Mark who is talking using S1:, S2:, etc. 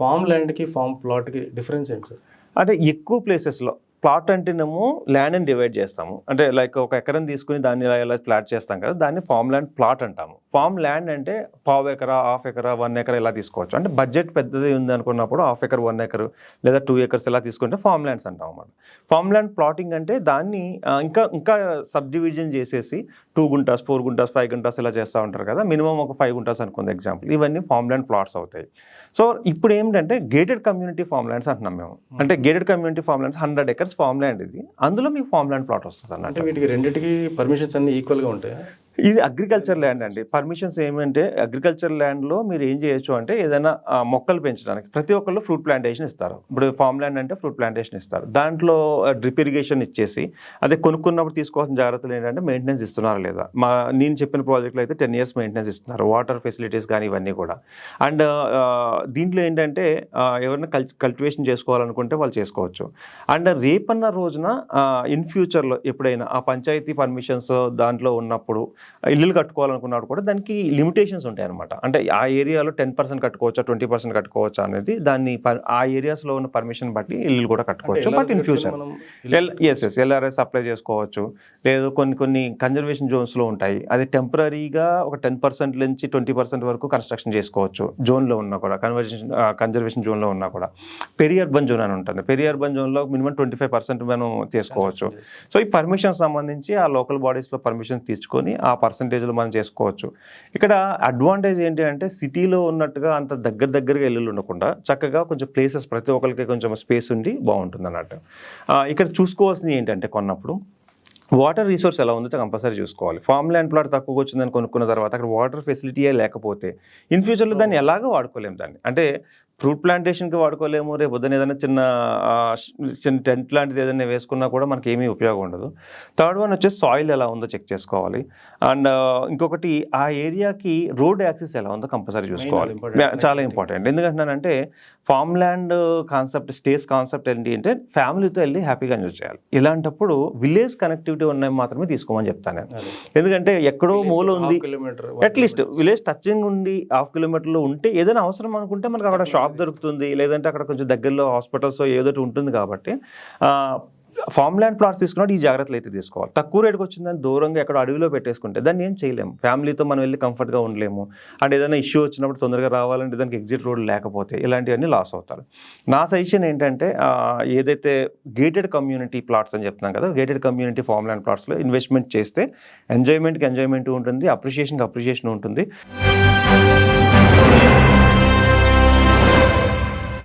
S1: Form ల్యాండ్కి form ప్లాట్కి difference ఏంటి sir?
S2: అంటే ఎక్కువ ప్లేసెస్లో ప్లాట్ అంటేనేమో ల్యాండ్ని డివైడ్ చేస్తాము. అంటే లైక్ ఒక ఎకరం తీసుకుని దాన్ని ఇలా ప్లాట్ చేస్తాం కదా, దాన్ని ఫామ్ ల్యాండ్ ప్లాట్ అంటాము. ఫామ్ ల్యాండ్ అంటే పావు ఎకరా, హాఫ్ ఎకరా, 1 ఎకరా ఇలా తీసుకోవచ్చు. అంటే బడ్జెట్ పెద్దది ఉంది అనుకున్నప్పుడు హాఫ్ ఎకర్, 1 ఎకర్ లేదా 2 ఎకర్స్ ఇలా తీసుకుంటే ఫామ్ ల్యాండ్స్ అంటాం అన్నమాట. ఫామ్ ల్యాండ్ ప్లాటింగ్ అంటే దాన్ని ఇంకా సబ్ డివిజన్ చేసేసి 2 గుంటాస్, 4 గుంటాస్, 5 గుంటాస్ ఇలా చేస్తూ ఉంటారు కదా. మినిమం ఒక 5 గుంటాస్ అనుకుంది ఎగ్జాంపుల్. ఇవన్నీ ఫామ్ ల్యాండ్ ప్లాట్స్ అవుతాయి. సో ఇప్పుడు ఏంటంటే గేటెడ్ కమ్యూనిటీ ఫామ్ ల్యాండ్స్ అంటున్నాం మేము. అంటే gated community form lands 100 acres farm land ఇది. అందులో మీకు ఫామ్ ల్యాండ్ ప్లాట్ వస్తుంది అన్నట్టు.
S1: అంటే వీటికి రెండింటికి పర్మిషన్స్ అన్ని ఈక్వల్గా ఉంటాయి.
S2: ఇది అగ్రికల్చర్ ల్యాండ్ అండి. పర్మిషన్స్ ఏమంటే అగ్రికల్చర్ ల్యాండ్లో మీరు ఏం చేయొచ్చు అంటే ఏదైనా మొక్కలు పెంచడానికి ప్రతి ఒక్కళ్ళు ఫ్రూట్ ప్లాంటేషన్ ఇస్తారు. ఇప్పుడు ఫామ్ ల్యాండ్ అంటే ఫ్రూట్ ప్లాంటేషన్ ఇస్తారు. దాంట్లో డ్రిప్ ఇరిగేషన్ ఇచ్చేసి అదే కొనుక్కున్నప్పుడు తీసుకోవాల్సిన జాగ్రత్తలు ఏంటంటే మెయింటెనెన్స్ ఇస్తున్నారా లేదా. నేను చెప్పిన ప్రాజెక్ట్లో అయితే 10 years మెయింటెనెన్స్ ఇస్తున్నారు, వాటర్ ఫెసిలిటీస్ కానీ ఇవన్నీ కూడా. అండ్ దీంట్లో ఏంటంటే ఎవరైనా కల్టివేషన్ చేసుకోవాలనుకుంటే వాళ్ళు చేసుకోవచ్చు. అండ్ రేపన్న రోజున ఇన్ ఫ్యూచర్లో ఎప్పుడైనా ఆ పంచాయతీ పర్మిషన్స్ దాంట్లో ఉన్నప్పుడు ఇల్లులు కట్టుకోవాలనుకున్నాడు కూడా దానికి లిమిటేషన్స్ ఉంటాయి అనమాట. అంటే ఆ ఏరియాలో 10% కట్టుకోవచ్చా, 20% కట్టుకోవచ్చా అనేది దాన్ని ఆ ఏరియాస్లో ఉన్న పర్మిషన్ బట్టి ఇల్లు కూడా కట్టుకోవచ్చు. But in future LRS apply చేసుకోవచ్చు. లేదు కొన్ని కన్జర్వేషన్ జోన్స్లో ఉంటాయి, అది టెంపరీగా ఒక 10% నుంచి 20% వరకు కన్స్ట్రక్షన్ చేసుకోవచ్చు. జోన్లో ఉన్నా కూడా కన్జర్వేషన్ జోన్లో ఉన్నా కూడా. పెరి అర్బన్ జోన్ అని ఉంటుంది. పెరి అర్బన్ జోన్లో మినిమం 25% మనం చేసుకోవచ్చు. సో ఈ పర్మిషన్ సంబంధించి ఆ లోకల్ బాడీస్లో పర్మిషన్ తీసుకొని ఆ పర్సంటేజ్లో మనం చేసుకోవచ్చు. ఇక్కడ అడ్వాంటేజ్ ఏంటి అంటే సిటీలో ఉన్నట్టుగా అంత దగ్గరగా ఇల్లులు ఉండకుండా చక్కగా కొంచెం ప్లేసెస్ ప్రతి ఒక్కరికి కొంచెం స్పేస్ ఉండి బాగుంటుంది అన్నట్టు. ఇక్కడ చూసుకోవాల్సింది ఏంటంటే కొన్నప్పుడు వాటర్ రిసోర్స్ ఎలా ఉందో కంపల్సరీ చూసుకోవాలి. ఫామ్ ల్యాండ్ ప్లాట్ తక్కువగా వచ్చిందని కొనుక్కున్న తర్వాత అక్కడ వాటర్ ఫెసిలిటీయే లేకపోతే ఇన్ ఫ్యూచర్లో దాన్ని ఎలాగో వాడుకోలేము. దాన్ని అంటే ఫ్రూట్ ప్లాంటేషన్కి వాడుకోలేము. రేపు పొద్దున ఏదైనా చిన్న టెంట్ లాంటిది ఏదైనా వేసుకున్నా కూడా మనకి ఏమీ ఉపయోగం ఉండదు. థర్డ్ వన్ వచ్చేసి సాయిల్ ఎలా ఉందో చెక్ చేసుకోవాలి. అండ్ ఇంకొకటి ఆ ఏరియాకి రోడ్ యాక్సెస్ ఎలా ఉందో కంపల్సరీ చూసుకోవాలి. చాలా ఇంపార్టెంట్. ఎందుకంటున్నానంటే farm land concept, stays concept ఏంటి అంటే ఫ్యామిలీతో వెళ్ళి హ్యాపీగా ఎంజాయ్ చేయాలి. ఇలాంటప్పుడు విలేజ్ కనెక్టివిటీ ఉన్నాయి మాత్రమే తీసుకోమని చెప్తాను నేను. ఎందుకంటే ఎక్కడో మూల ఉంది, అట్లీస్ట్ విలేజ్ టచింగ్ ఉండి 1/2 kilometer ఉంటే ఏదైనా అవసరం అనుకుంటే మనకు అక్కడ షాప్ దొరుకుతుంది, లేదంటే అక్కడ కొంచెం దగ్గరలో హాస్పిటల్స్ ఏదో ఉంటుంది. కాబట్టి ఫామ్ ల్యాండ్ ప్లాట్స్ తీసుకున్నప్పుడు ఈ జాగ్రత్తలు అయితే తీసుకోవాలి. తక్కువ రేటుకి వచ్చిందని దూరంగా ఎక్కడ అడవిలో పెట్టేసుకుంటే దాన్ని ఏం చేయలేము. ఫ్యామిలీతో మనం వెళ్ళి కంఫర్ట్గా ఉండలేము. అండ్ ఏదైనా ఇష్యూ వచ్చినప్పుడు తొందరగా రావాలంటే దానికి ఎగ్జిట్ రోడ్ లేకపోతే ఇలాంటివన్నీ లాస్ అవుతారు. నా సజెషన్ ఏంటంటే ఏదైతే గేటెడ్ కమ్యూనిటీ ప్లాట్స్ అని చెప్తున్నాం కదా, గేటెడ్ కమ్యూనిటీ ఫామ్ ల్యాండ్ ప్లాట్స్లో ఇన్వెస్ట్మెంట్ చేస్తే ఎంజాయ్మెంట్కి ఎంజాయ్మెంట్ ఉంటుంది, అప్రిషియేషన్కి అప్రిషియేషన్ ఉంటుంది.